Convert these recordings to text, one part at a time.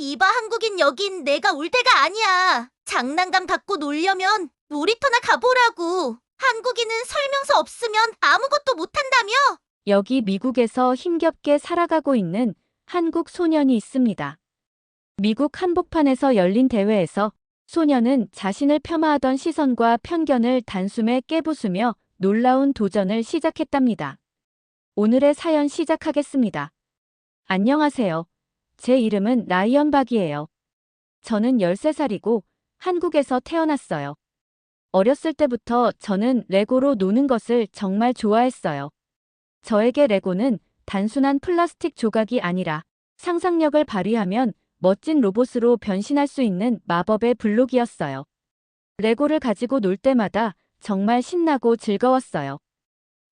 이봐 한국인 여긴 내가 올 때가 아니야. 장난감 갖고 놀려면 놀이터나 가보라고. 한국인은 설명서 없으면 아무것도 못한다며? 여기 미국에서 힘겹게 살아가고 있는 한국 소년이 있습니다. 미국 한복판에서 열린 대회에서 소년은 자신을 폄하하던 시선과 편견을 단숨에 깨부수며 놀라운 도전을 시작했답니다. 오늘의 사연 시작하겠습니다. 안녕하세요. 제 이름은 라이언 박이에요. 저는 13살이고 한국에서 태어났어요. 어렸을 때부터 저는 레고로 노는 것을 정말 좋아했어요. 저에게 레고는 단순한 플라스틱 조각이 아니라 상상력을 발휘하면 멋진 로봇으로 변신할 수 있는 마법의 블록이었어요. 레고를 가지고 놀 때마다 정말 신나고 즐거웠어요.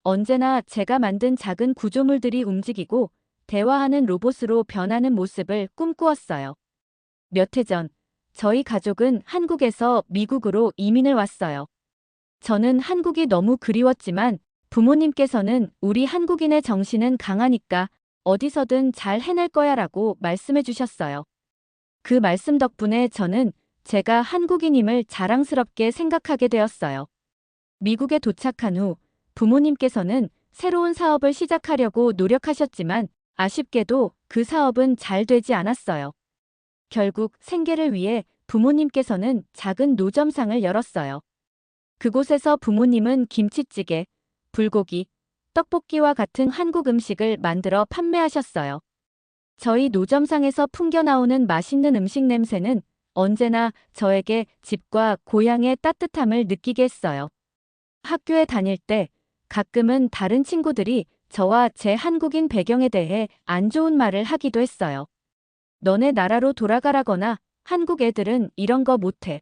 언제나 제가 만든 작은 구조물들이 움직이고 대화하는 로봇으로 변하는 모습을 꿈꾸었어요. 몇 해 전, 저희 가족은 한국에서 미국으로 이민을 왔어요. 저는 한국이 너무 그리웠지만 부모님께서는 우리 한국인의 정신은 강하니까 어디서든 잘 해낼 거야라고 말씀해 주셨어요. 그 말씀 덕분에 저는 제가 한국인임을 자랑스럽게 생각하게 되었어요. 미국에 도착한 후 부모님께서는 새로운 사업을 시작하려고 노력하셨지만 아쉽게도 그 사업은 잘 되지 않았어요. 결국 생계를 위해 부모님께서는 작은 노점상을 열었어요. 그곳에서 부모님은 김치찌개, 불고기, 떡볶이와 같은 한국 음식을 만들어 판매하셨어요. 저희 노점상에서 풍겨나오는 맛있는 음식 냄새는 언제나 저에게 집과 고향의 따뜻함을 느끼게 했어요. 학교에 다닐 때 가끔은 다른 친구들이 저와 제 한국인 배경에 대해 안 좋은 말을 하기도 했어요. 너네 나라로 돌아가라거나 한국 애들은 이런 거 못해.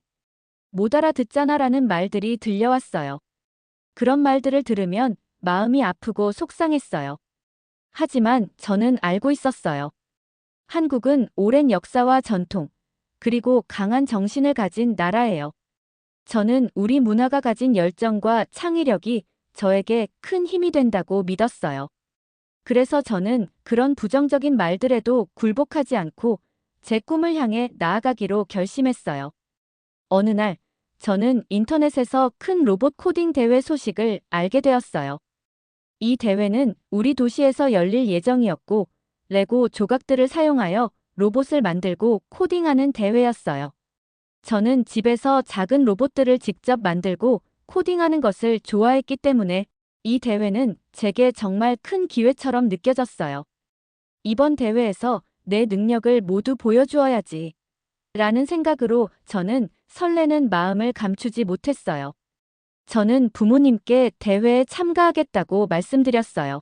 못 알아듣잖아라는 말들이 들려왔어요. 그런 말들을 들으면 마음이 아프고 속상했어요. 하지만 저는 알고 있었어요. 한국은 오랜 역사와 전통, 그리고 강한 정신을 가진 나라예요. 저는 우리 문화가 가진 열정과 창의력이 저에게 큰 힘이 된다고 믿었어요. 그래서 저는 그런 부정적인 말들에도 굴복하지 않고 제 꿈을 향해 나아가기로 결심했어요. 어느 날, 저는 인터넷에서 큰 로봇 코딩 대회 소식을 알게 되었어요. 이 대회는 우리 도시에서 열릴 예정이었고, 레고 조각들을 사용하여 로봇을 만들고 코딩하는 대회였어요. 저는 집에서 작은 로봇들을 직접 만들고 코딩하는 것을 좋아했기 때문에 이 대회는 제게 정말 큰 기회처럼 느껴졌어요. 이번 대회에서 내 능력을 모두 보여주어야지. 라는 생각으로 저는 설레는 마음을 감추지 못했어요. 저는 부모님께 대회에 참가하겠다고 말씀드렸어요.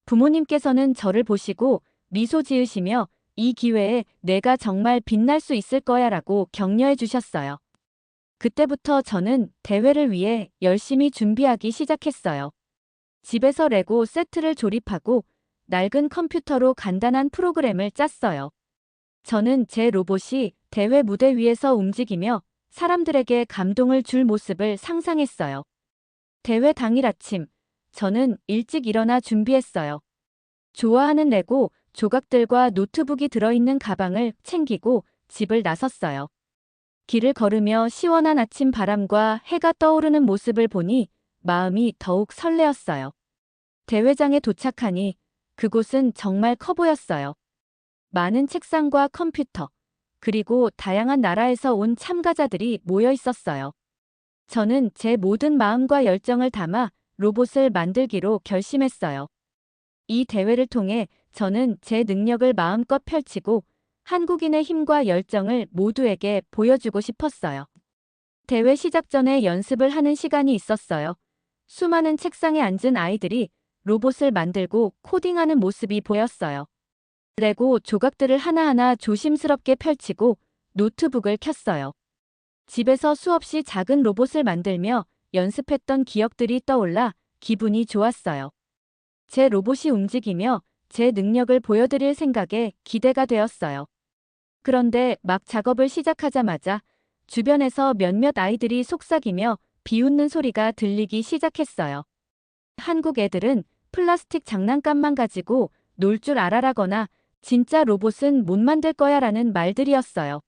부모님께서는 저를 보시고 미소 지으시며 이 기회에 내가 정말 빛날 수 있을 거야라고 격려해 주셨어요. 그때부터 저는 대회를 위해 열심히 준비하기 시작했어요. 집에서 레고 세트를 조립하고 낡은 컴퓨터로 간단한 프로그램을 짰어요. 저는 제 로봇이 대회 무대 위에서 움직이며 사람들에게 감동을 줄 모습을 상상했어요. 대회 당일 아침, 저는 일찍 일어나 준비했어요. 좋아하는 레고 조각들과 노트북이 들어있는 가방을 챙기고 집을 나섰어요. 길을 걸으며 시원한 아침 바람과 해가 떠오르는 모습을 보니 마음이 더욱 설레었어요. 대회장에 도착하니 그곳은 정말 커 보였어요. 많은 책상과 컴퓨터, 그리고 다양한 나라에서 온 참가자들이 모여 있었어요. 저는 제 모든 마음과 열정을 담아 로봇을 만들기로 결심했어요. 이 대회를 통해 저는 제 능력을 마음껏 펼치고 한국인의 힘과 열정을 모두에게 보여주고 싶었어요. 대회 시작 전에 연습을 하는 시간이 있었어요. 수많은 책상에 앉은 아이들이 로봇을 만들고 코딩하는 모습이 보였어요. 레고 조각들을 하나하나 조심스럽게 펼치고 노트북을 켰어요. 집에서 수없이 작은 로봇을 만들며 연습했던 기억들이 떠올라 기분이 좋았어요. 제 로봇이 움직이며 제 능력을 보여드릴 생각에 기대가 되었어요. 그런데 막 작업을 시작하자마자 주변에서 몇몇 아이들이 속삭이며 비웃는 소리가 들리기 시작했어요. 한국 애들은 플라스틱 장난감만 가지고 놀 줄 알아라거나 진짜 로봇은 못 만들 거야 라는 말들이었어요.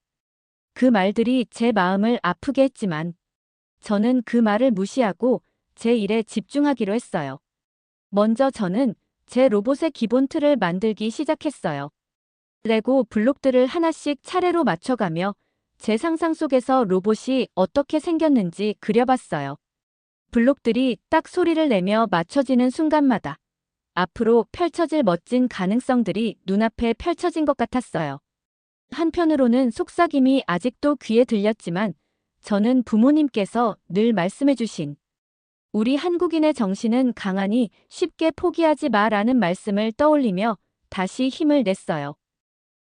그 말들이 제 마음을 아프게 했지만 저는 그 말을 무시하고 제 일에 집중하기로 했어요. 먼저 저는 제 로봇의 기본 틀을 만들기 시작했어요. 레고 블록들을 하나씩 차례로 맞춰가며 제 상상 속에서 로봇이 어떻게 생겼는지 그려봤어요. 블록들이 딱 소리를 내며 맞춰지는 순간마다 앞으로 펼쳐질 멋진 가능성들이 눈앞에 펼쳐진 것 같았어요. 한편으로는 속삭임이 아직도 귀에 들렸지만 저는 부모님께서 늘 말씀해주신 우리 한국인의 정신은 강하니 쉽게 포기하지 마라는 말씀을 떠올리며 다시 힘을 냈어요.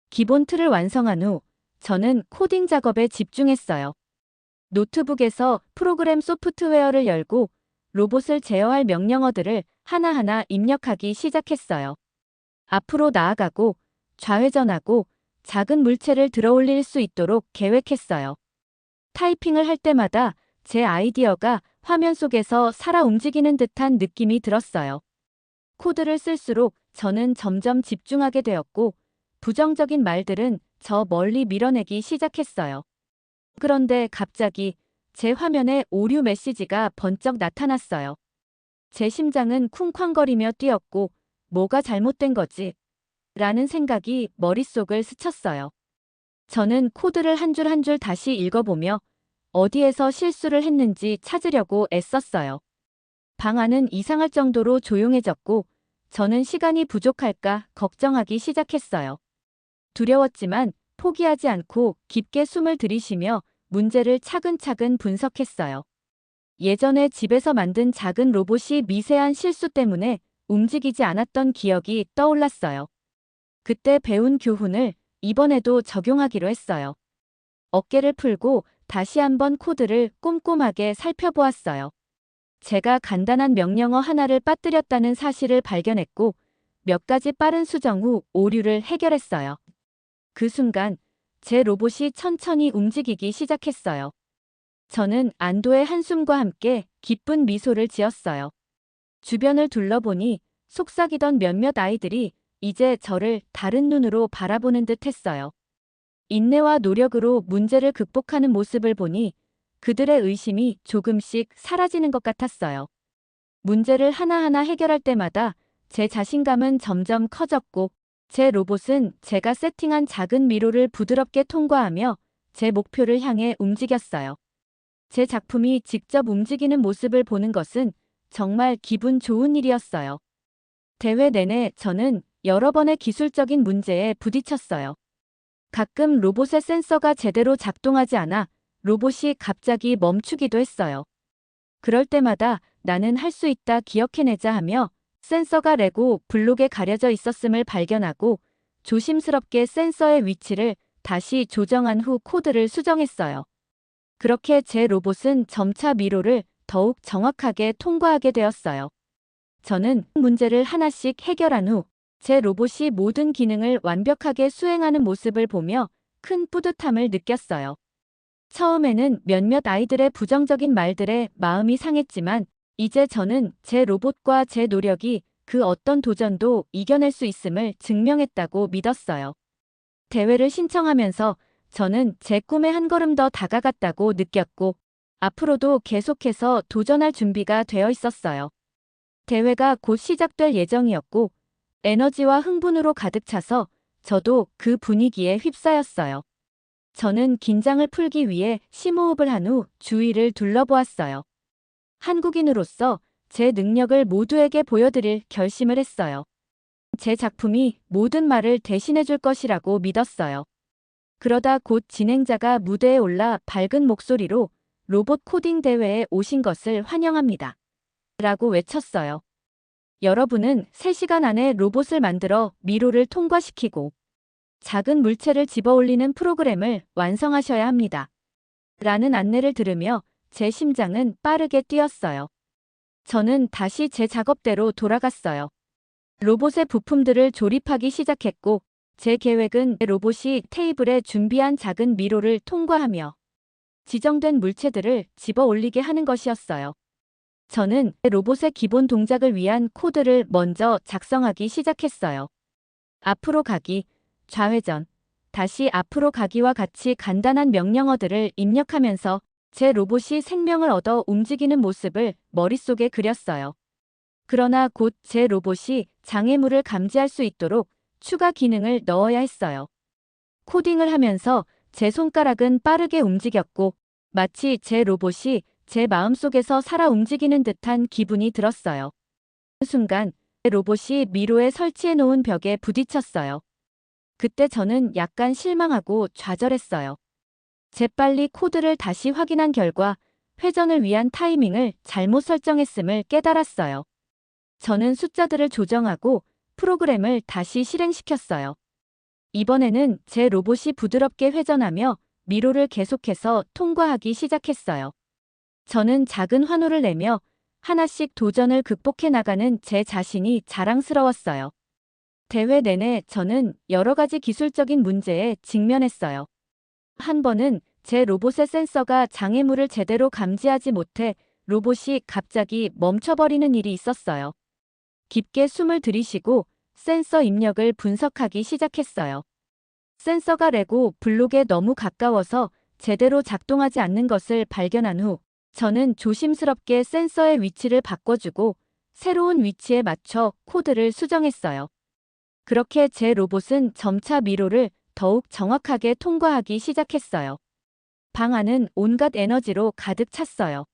기본 틀을 완성한 후 저는 코딩 작업에 집중했어요. 노트북에서 프로그램 소프트웨어를 열고 로봇을 제어할 명령어들을 하나하나 입력하기 시작했어요. 앞으로 나아가고 좌회전하고 작은 물체를 들어올릴 수 있도록 계획했어요. 타이핑을 할 때마다 제 아이디어가 화면 속에서 살아 움직이는 듯한 느낌이 들었어요. 코드를 쓸수록 저는 점점 집중하게 되었고 부정적인 말들은 저 멀리 밀어내기 시작했어요. 그런데 갑자기 제 화면에 오류 메시지가 번쩍 나타났어요. 제 심장은 쿵쾅거리며 뛰었고 뭐가 잘못된 거지? 라는 생각이 머릿속을 스쳤어요. 저는 코드를 한 줄 한 줄 다시 읽어보며 어디에서 실수를 했는지 찾으려고 애썼어요. 방 안은 이상할 정도로 조용해졌고 저는 시간이 부족할까 걱정하기 시작했어요. 두려웠지만 포기하지 않고 깊게 숨을 들이쉬며 문제를 차근차근 분석했어요. 예전에 집에서 만든 작은 로봇이 미세한 실수 때문에 움직이지 않았던 기억이 떠올랐어요. 그때 배운 교훈을 이번에도 적용하기로 했어요. 어깨를 풀고 다시 한번 코드를 꼼꼼하게 살펴보았어요. 제가 간단한 명령어 하나를 빠뜨렸다는 사실을 발견했고 몇 가지 빠른 수정 후 오류를 해결했어요. 그 순간 제 로봇이 천천히 움직이기 시작했어요. 저는 안도의 한숨과 함께 기쁜 미소를 지었어요. 주변을 둘러보니 속삭이던 몇몇 아이들이 이제 저를 다른 눈으로 바라보는 듯 했어요. 인내와 노력으로 문제를 극복하는 모습을 보니 그들의 의심이 조금씩 사라지는 것 같았어요. 문제를 하나하나 해결할 때마다 제 자신감은 점점 커졌고 제 로봇은 제가 세팅한 작은 미로를 부드럽게 통과하며 제 목표를 향해 움직였어요. 제 작품이 직접 움직이는 모습을 보는 것은 정말 기분 좋은 일이었어요. 대회 내내 저는 여러 번의 기술적인 문제에 부딪혔어요. 가끔 로봇의 센서가 제대로 작동하지 않아 로봇이 갑자기 멈추기도 했어요. 그럴 때마다 나는 할 수 있다 기억해내자 하며 센서가 레고 블록에 가려져 있었음을 발견하고 조심스럽게 센서의 위치를 다시 조정한 후 코드를 수정했어요. 그렇게 제 로봇은 점차 미로를 더욱 정확하게 통과하게 되었어요. 저는 문제를 하나씩 해결한 후 제 로봇이 모든 기능을 완벽하게 수행하는 모습을 보며 큰 뿌듯함을 느꼈어요. 처음에는 몇몇 아이들의 부정적인 말들에 마음이 상했지만 이제 저는 제 로봇과 제 노력이 그 어떤 도전도 이겨낼 수 있음을 증명했다고 믿었어요. 대회를 신청하면서 저는 제 꿈에 한 걸음 더 다가갔다고 느꼈고 앞으로도 계속해서 도전할 준비가 되어 있었어요. 대회가 곧 시작될 예정이었고 에너지와 흥분으로 가득 차서 저도 그 분위기에 휩싸였어요. 저는 긴장을 풀기 위해 심호흡을 한 후 주위를 둘러보았어요. 한국인으로서 제 능력을 모두에게 보여드릴 결심을 했어요. 제 작품이 모든 말을 대신해 줄 것이라고 믿었어요. 그러다 곧 진행자가 무대에 올라 밝은 목소리로 로봇 코딩 대회에 오신 것을 환영합니다. 라고 외쳤어요. 여러분은 3시간 안에 로봇을 만들어 미로를 통과시키고 작은 물체를 집어올리는 프로그램을 완성하셔야 합니다. 라는 안내를 들으며 제 심장은 빠르게 뛰었어요. 저는 다시 제 작업대로 돌아갔어요. 로봇의 부품들을 조립하기 시작했고 제 계획은 로봇이 테이블에 준비한 작은 미로를 통과하며 지정된 물체들을 집어 올리게 하는 것이었어요. 저는 로봇의 기본 동작을 위한 코드를 먼저 작성하기 시작했어요. 앞으로 가기, 좌회전, 다시 앞으로 가기와 같이 간단한 명령어들을 입력하면서 제 로봇이 생명을 얻어 움직이는 모습을 머릿속에 그렸어요. 그러나 곧 제 로봇이 장애물을 감지할 수 있도록 추가 기능을 넣어야 했어요. 코딩을 하면서 제 손가락은 빠르게 움직였고 마치 제 로봇이 제 마음속에서 살아 움직이는 듯한 기분이 들었어요. 그 순간 제 로봇이 미로에 설치해 놓은 벽에 부딪혔어요. 그때 저는 약간 실망하고 좌절했어요. 재빨리 코드를 다시 확인한 결과 회전을 위한 타이밍을 잘못 설정했음을 깨달았어요. 저는 숫자들을 조정하고 프로그램을 다시 실행시켰어요. 이번에는 제 로봇이 부드럽게 회전하며 미로를 계속해서 통과하기 시작했어요. 저는 작은 환호를 내며 하나씩 도전을 극복해 나가는 제 자신이 자랑스러웠어요. 대회 내내 저는 여러 가지 기술적인 문제에 직면했어요. 한 번은 제 로봇의 센서가 장애물을 제대로 감지하지 못해 로봇이 갑자기 멈춰버리는 일이 있었어요. 깊게 숨을 들이쉬고 센서 입력을 분석하기 시작했어요. 센서가 레고 블록에 너무 가까워서 제대로 작동하지 않는 것을 발견한 후 저는 조심스럽게 센서의 위치를 바꿔주고 새로운 위치에 맞춰 코드를 수정했어요. 그렇게 제 로봇은 점차 미로를 더욱 정확하게 통과하기 시작했어요. 방 안은 온갖 에너지로 가득 찼어요.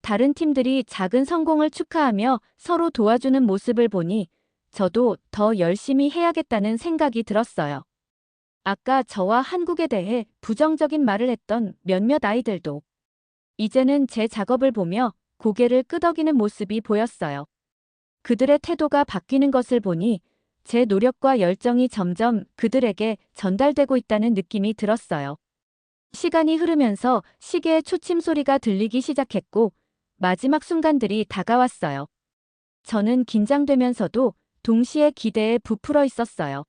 다른 팀들이 작은 성공을 축하하며 서로 도와주는 모습을 보니 저도 더 열심히 해야겠다는 생각이 들었어요. 아까 저와 한국에 대해 부정적인 말을 했던 몇몇 아이들도 이제는 제 작업을 보며 고개를 끄덕이는 모습이 보였어요. 그들의 태도가 바뀌는 것을 보니 제 노력과 열정이 점점 그들에게 전달되고 있다는 느낌이 들었어요. 시간이 흐르면서 시계의 초침 소리가 들리기 시작했고 마지막 순간들이 다가왔어요. 저는 긴장되면서도 동시에 기대에 부풀어 있었어요.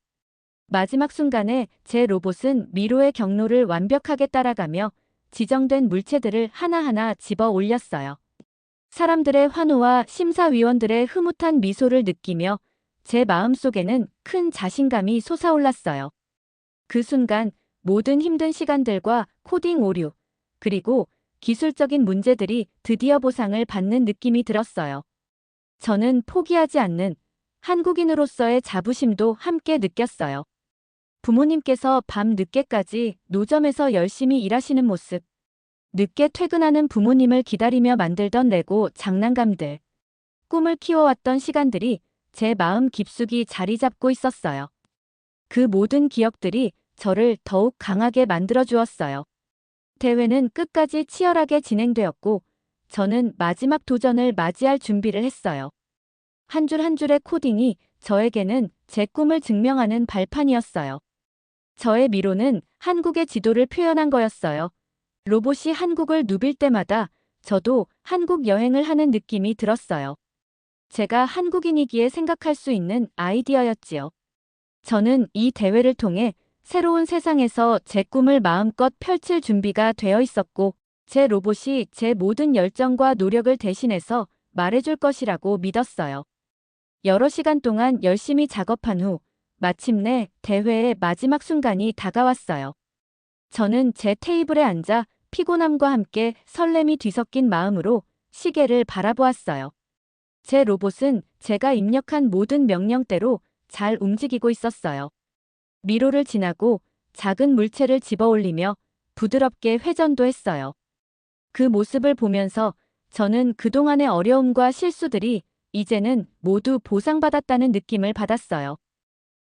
마지막 순간에 제 로봇은 미로의 경로를 완벽하게 따라가며 지정된 물체들을 하나하나 집어 올렸어요. 사람들의 환호와 심사위원들의 흐뭇한 미소를 느끼며 제 마음속에는 큰 자신감이 솟아올랐어요. 그 순간 모든 힘든 시간들과 코딩 오류, 그리고 기술적인 문제들이 드디어 보상을 받는 느낌이 들었어요. 저는 포기하지 않는 한국인으로서의 자부심도 함께 느꼈어요. 부모님께서 밤 늦게까지 노점에서 열심히 일하시는 모습, 늦게 퇴근하는 부모님을 기다리며 만들던 레고 장난감들, 꿈을 키워왔던 시간들이 제 마음 깊숙이 자리 잡고 있었어요. 그 모든 기억들이 저를 더욱 강하게 만들어 주었어요. 대회는 끝까지 치열하게 진행되었고 저는 마지막 도전을 맞이할 준비를 했어요. 한 줄 한 줄의 코딩이 저에게는 제 꿈을 증명하는 발판이었어요. 저의 미로는 한국의 지도를 표현한 거였어요. 로봇이 한국을 누빌 때마다 저도 한국 여행을 하는 느낌이 들었어요. 제가 한국인이기에 생각할 수 있는 아이디어였지요. 저는 이 대회를 통해 새로운 세상에서 제 꿈을 마음껏 펼칠 준비가 되어 있었고, 제 로봇이 제 모든 열정과 노력을 대신해서 말해줄 것이라고 믿었어요. 여러 시간 동안 열심히 작업한 후 마침내 대회의 마지막 순간이 다가왔어요. 저는 제 테이블에 앉아 피곤함과 함께 설렘이 뒤섞인 마음으로 시계를 바라보았어요. 제 로봇은 제가 입력한 모든 명령대로 잘 움직이고 있었어요. 미로를 지나고 작은 물체를 집어올리며 부드럽게 회전도 했어요. 그 모습을 보면서 저는 그동안의 어려움과 실수들이 이제는 모두 보상받았다는 느낌을 받았어요.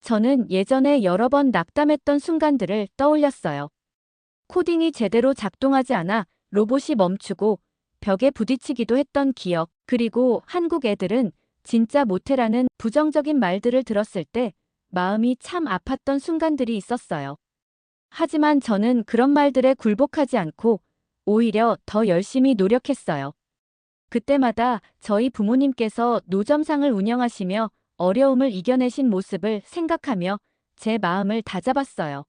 저는 예전에 여러 번 낙담했던 순간들을 떠올렸어요. 코딩이 제대로 작동하지 않아 로봇이 멈추고 벽에 부딪히기도 했던 기억, 그리고 한국 애들은 진짜 못해라는 부정적인 말들을 들었을 때 마음이 참 아팠던 순간들이 있었어요. 하지만 저는 그런 말들에 굴복하지 않고 오히려 더 열심히 노력했어요. 그때마다 저희 부모님께서 노점상을 운영하시며 어려움을 이겨내신 모습을 생각하며 제 마음을 다잡았어요.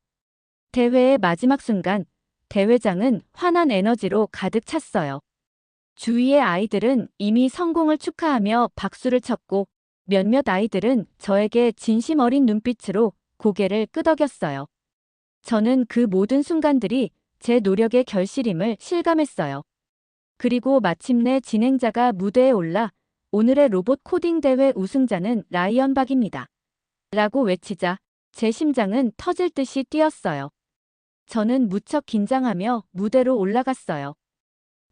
대회의 마지막 순간, 대회장은 환한 에너지로 가득 찼어요. 주위의 아이들은 이미 성공을 축하하며 박수를 쳤고, 몇몇 아이들은 저에게 진심 어린 눈빛으로 고개를 끄덕였어요. 저는 그 모든 순간들이 제 노력의 결실임을 실감했어요. 그리고 마침내 진행자가 무대에 올라 오늘의 로봇 코딩 대회 우승자는 라이언 박입니다. 라고 외치자 제 심장은 터질 듯이 뛰었어요. 저는 무척 긴장하며 무대로 올라갔어요.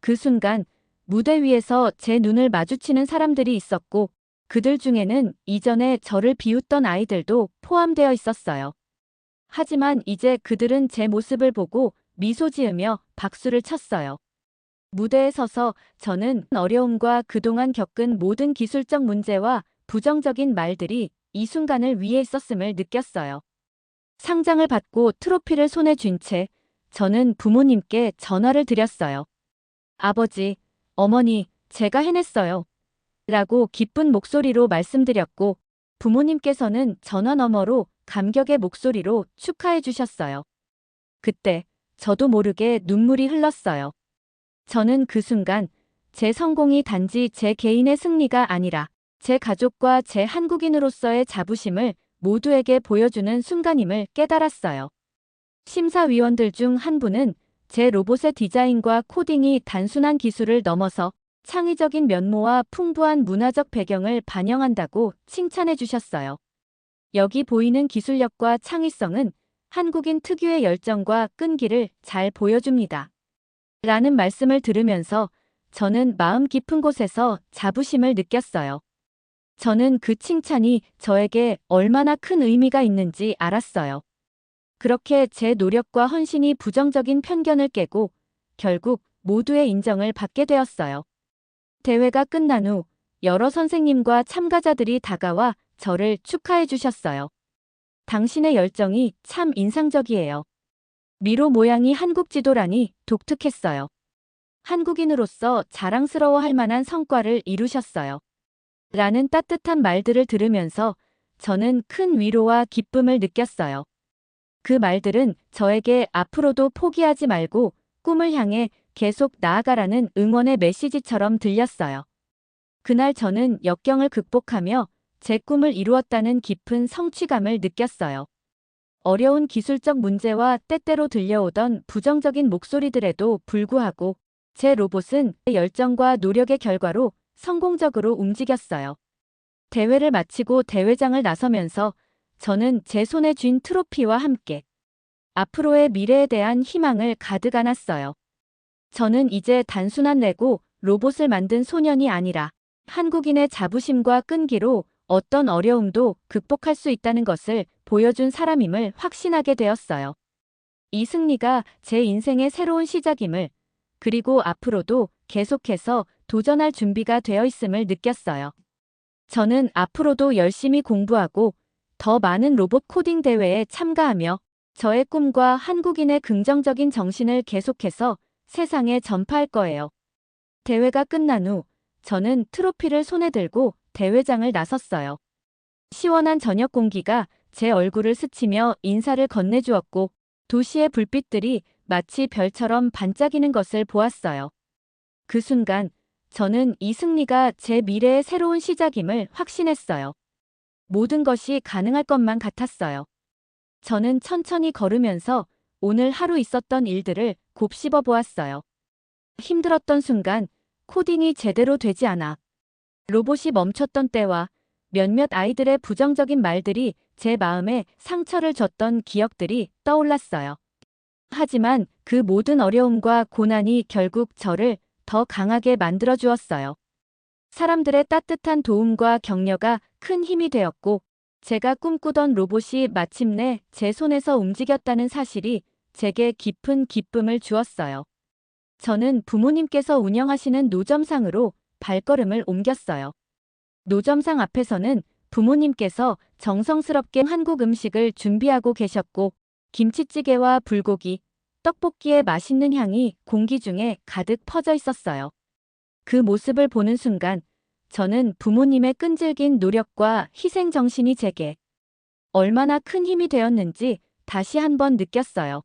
그 순간 무대 위에서 제 눈을 마주치는 사람들이 있었고 그들 중에는 이전에 저를 비웃던 아이들도 포함되어 있었어요. 하지만 이제 그들은 제 모습을 보고 미소 지으며 박수를 쳤어요. 무대에 서서 저는 어려움과 그동안 겪은 모든 기술적 문제와 부정적인 말들이 이 순간을 위해 있었음을 느꼈어요. 상장을 받고 트로피를 손에 쥔 채 저는 부모님께 전화를 드렸어요. 아버지, 어머니, 제가 해냈어요. 라고 기쁜 목소리로 말씀드렸고 부모님께서는 전화 너머로 감격의 목소리로 축하해 주셨어요. 그때 저도 모르게 눈물이 흘렀어요. 저는 그 순간 제 성공이 단지 제 개인의 승리가 아니라 제 가족과 제 한국인으로서의 자부심을 모두에게 보여주는 순간임을 깨달았어요. 심사위원들 중 한 분은 제 로봇의 디자인과 코딩이 단순한 기술을 넘어서 창의적인 면모와 풍부한 문화적 배경을 반영한다고 칭찬해 주셨어요. 여기 보이는 기술력과 창의성은 한국인 특유의 열정과 끈기를 잘 보여줍니다. 라는 말씀을 들으면서 저는 마음 깊은 곳에서 자부심을 느꼈어요. 저는 그 칭찬이 저에게 얼마나 큰 의미가 있는지 알았어요. 그렇게 제 노력과 헌신이 부정적인 편견을 깨고 결국 모두의 인정을 받게 되었어요. 대회가 끝난 후 여러 선생님과 참가자들이 다가와 저를 축하해 주셨어요. 당신의 열정이 참 인상적이에요. 미로 모양이 한국 지도라니 독특했어요. 한국인으로서 자랑스러워할 만한 성과를 이루셨어요. 라는 따뜻한 말들을 들으면서 저는 큰 위로와 기쁨을 느꼈어요. 그 말들은 저에게 앞으로도 포기하지 말고 꿈을 향해 계속 나아가라는 응원의 메시지처럼 들렸어요. 그날 저는 역경을 극복하며 제 꿈을 이루었다는 깊은 성취감을 느꼈어요. 어려운 기술적 문제와 때때로 들려오던 부정적인 목소리들에도 불구하고 제 로봇은 열정과 노력의 결과로 성공적으로 움직였어요. 대회를 마치고 대회장을 나서면서 저는 제 손에 쥔 트로피와 함께 앞으로의 미래에 대한 희망을 가득 안았어요. 저는 이제 단순한 레고 로봇을 만든 소년이 아니라 한국인의 자부심과 끈기로 어떤 어려움도 극복할 수 있다는 것을 보여준 사람임을 확신하게 되었어요. 이 승리가 제 인생의 새로운 시작임을, 그리고 앞으로도 계속해서 도전할 준비가 되어 있음을 느꼈어요. 저는 앞으로도 열심히 공부하고 더 많은 로봇 코딩 대회에 참가하며 저의 꿈과 한국인의 긍정적인 정신을 계속해서 세상에 전파할 거예요. 대회가 끝난 후 저는 트로피를 손에 들고 대회장을 나섰어요. 시원한 저녁 공기가 제 얼굴을 스치며 인사를 건네주었고 도시의 불빛들이 마치 별처럼 반짝이는 것을 보았어요. 그 순간 저는 이 승리가 제 미래의 새로운 시작임을 확신했어요. 모든 것이 가능할 것만 같았어요. 저는 천천히 걸으면서 오늘 하루 있었던 일들을 곱씹어 보았어요. 힘들었던 순간, 코딩이 제대로 되지 않아 로봇이 멈췄던 때와 몇몇 아이들의 부정적인 말들이 제 마음에 상처를 줬던 기억들이 떠올랐어요. 하지만 그 모든 어려움과 고난이 결국 저를 더 강하게 만들어 주었어요. 사람들의 따뜻한 도움과 격려가 큰 힘이 되었고, 제가 꿈꾸던 로봇이 마침내 제 손에서 움직였다는 사실이 제게 깊은 기쁨을 주었어요. 저는 부모님께서 운영하시는 노점상으로 발걸음을 옮겼어요. 노점상 앞에서는 부모님께서 정성스럽게 한국 음식을 준비하고 계셨고 김치찌개와 불고기, 떡볶이의 맛있는 향이 공기 중에 가득 퍼져 있었어요. 그 모습을 보는 순간 저는 부모님의 끈질긴 노력과 희생 정신이 제게 얼마나 큰 힘이 되었는지 다시 한번 느꼈어요.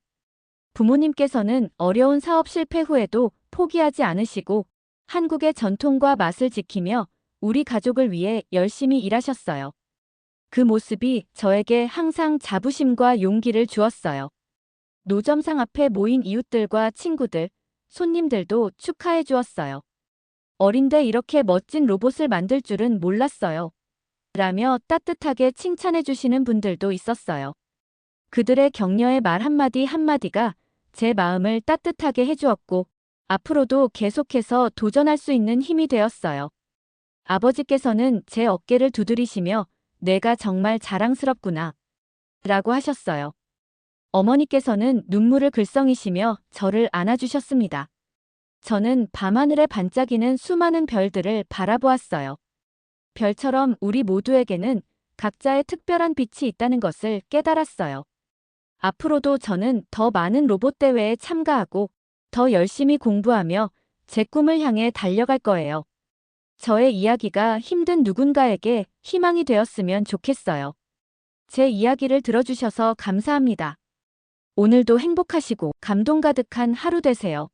부모님께서는 어려운 사업 실패 후에도 포기하지 않으시고 한국의 전통과 맛을 지키며 우리 가족을 위해 열심히 일하셨어요. 그 모습이 저에게 항상 자부심과 용기를 주었어요. 노점상 앞에 모인 이웃들과 친구들, 손님들도 축하해 주었어요. 어린데 이렇게 멋진 로봇을 만들 줄은 몰랐어요. 라며 따뜻하게 칭찬해 주시는 분들도 있었어요. 그들의 격려의 말 한마디 한마디가 제 마음을 따뜻하게 해주었고, 앞으로도 계속해서 도전할 수 있는 힘이 되었어요. 아버지께서는 제 어깨를 두드리시며 내가 정말 자랑스럽구나 라고 하셨어요. 어머니께서는 눈물을 글썽이시며 저를 안아주셨습니다. 저는 밤하늘에 반짝이는 수많은 별들을 바라보았어요. 별처럼 우리 모두에게는 각자의 특별한 빛이 있다는 것을 깨달았어요. 앞으로도 저는 더 많은 로봇 대회에 참가하고 더 열심히 공부하며 제 꿈을 향해 달려갈 거예요. 저의 이야기가 힘든 누군가에게 희망이 되었으면 좋겠어요. 제 이야기를 들어주셔서 감사합니다. 오늘도 행복하시고 감동 가득한 하루 되세요.